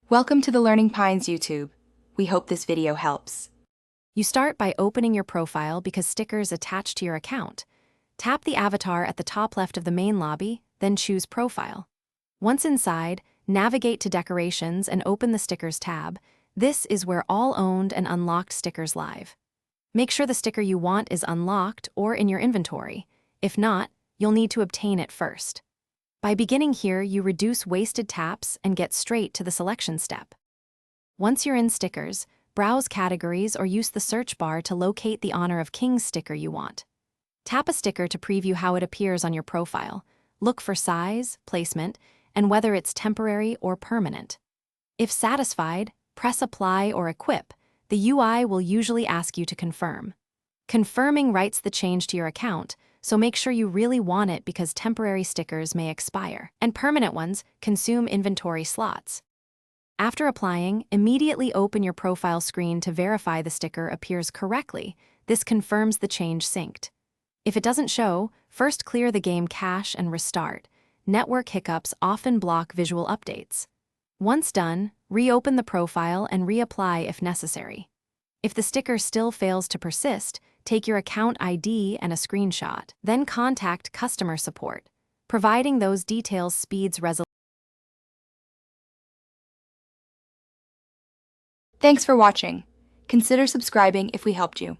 Welcome to the Learning Pines YouTube. We hope this video helps. You start by opening your profile because stickers attach to your account. Tap the avatar at the top left of the main lobby, then choose Profile. Once inside, navigate to Decorations and open the Stickers tab. This is where all owned and unlocked stickers live. Make sure the sticker you want is unlocked or in your inventory. If not, you'll need to obtain it first. By beginning here, you reduce wasted taps and get straight to the selection step. Once you're in Stickers, browse categories or use the search bar to locate the Honor of Kings sticker you want. Tap a sticker to preview how it appears on your profile. Look for size, placement, and whether it's temporary or permanent. If satisfied, press Apply or Equip. The UI will usually ask you to confirm. Confirming writes the change to your account, so make sure you really want it because temporary stickers may expire, and permanent ones consume inventory slots. After applying, immediately open your profile screen to verify the sticker appears correctly. This confirms the change synced. If it doesn't show, first clear the game cache and restart. Network hiccups often block visual updates. Once done, reopen the profile and reapply if necessary. If the sticker still fails to persist, take your account ID and a screenshot. Then contact customer support. Providing those details speeds resolution. Thanks for watching. Consider subscribing if we helped you.